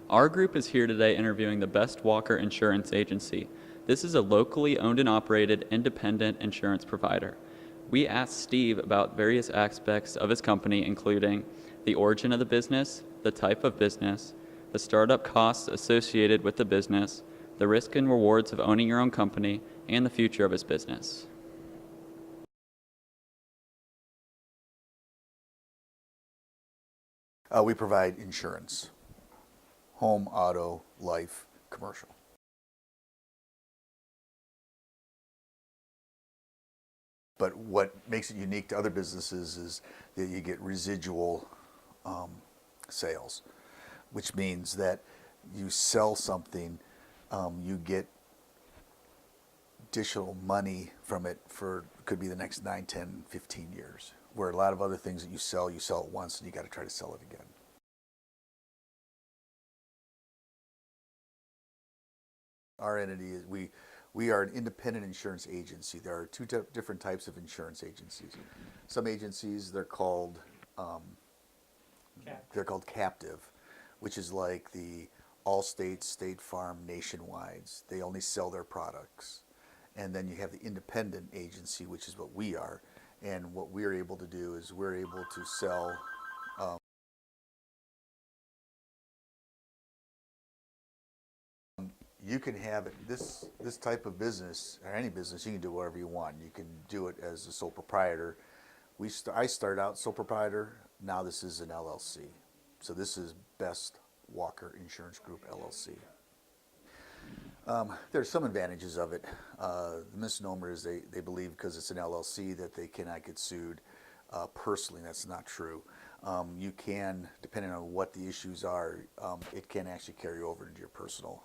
Our group is here today interviewing the Best Walker Insurance Agency. This is a locally owned and operated independent insurance provider. We asked Steve about various aspects of his company, including the origin of the business, the type of business, the startup costs associated with the business, the risk and rewards of owning your own company, and the future of his business. We provide insurance, home, auto, life, commercial. But what makes it unique to other businesses is that you get residual sales, which means that you sell something, you get additional money from it for, could be the next 9, 10, 15 years. Where a lot of other things that you sell it once and you got to try to sell it again. Our entity is, we are an independent insurance agency. There are two different types of insurance agencies. Some agencies, they're called captive, which is like the Allstate, State Farm, Nationwides. They only sell their products. And then you have the independent agency, which is what we are. And what we're able to do is we're able to sell you can have this type of business, or any business, you can do whatever you want. You can do it as a sole proprietor. I started out sole proprietor. Now this is an LLC. So this is Best Walker Insurance Group LLC. There's some advantages of it. The misnomer is they believe because it's an LLC that they cannot get sued personally. That's not true. You can, depending on what the issues are, it can actually carry over into your personal.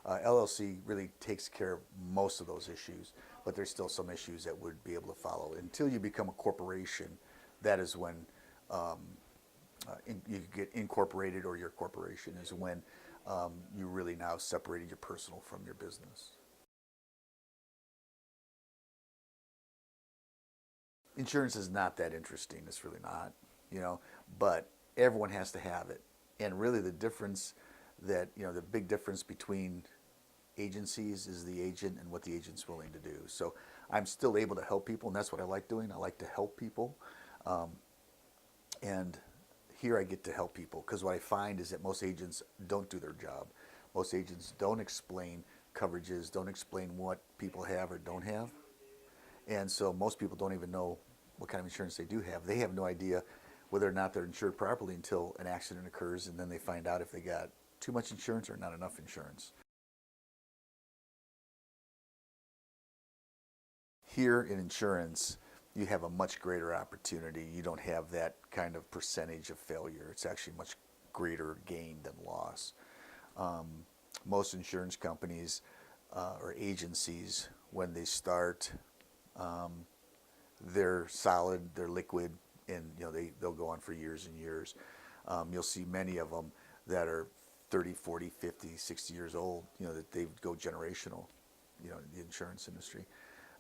LLC really takes care of most of those issues, but there's still some issues that would be able to follow. Until you become a corporation, that is when you get incorporated, or your corporation is when you really now separated your personal from your business. Insurance is not that interesting. It's really not, but everyone has to have it. And really the difference that, the big difference between agencies is the agent and what the agent's willing to do. So I'm still able to help people, and that's what I like doing. I like to help people. And here I get to help people, because what I find is that most agents don't do their job. Most agents don't explain coverages, don't explain what people have or don't have. And so most people don't even know what kind of insurance they do have. They have no idea whether or not they're insured properly until an accident occurs, and then they find out if they got too much insurance or not enough insurance. Here in insurance, you have a much greater opportunity. You don't have that kind of percentage of failure. It's actually much greater gain than loss. Most insurance companies or agencies, when they start, they're solid, they're liquid, and they'll go on for years and years. You'll see many of them that are 30, 40, 50, 60 years old, that they go generational, in the insurance industry.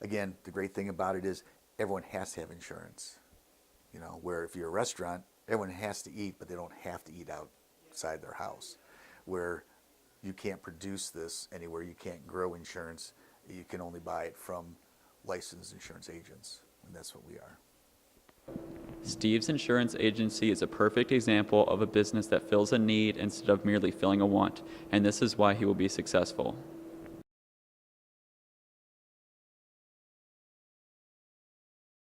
Again, the great thing about it is everyone has to have insurance. Where if you're a restaurant, everyone has to eat, but they don't have to eat outside their house. Where you can't produce this anywhere, you can't grow insurance, you can only buy it from licensed insurance agents, and that's what we are. Steve's Insurance Agency is a perfect example of a business that fills a need instead of merely filling a want, and this is why he will be successful.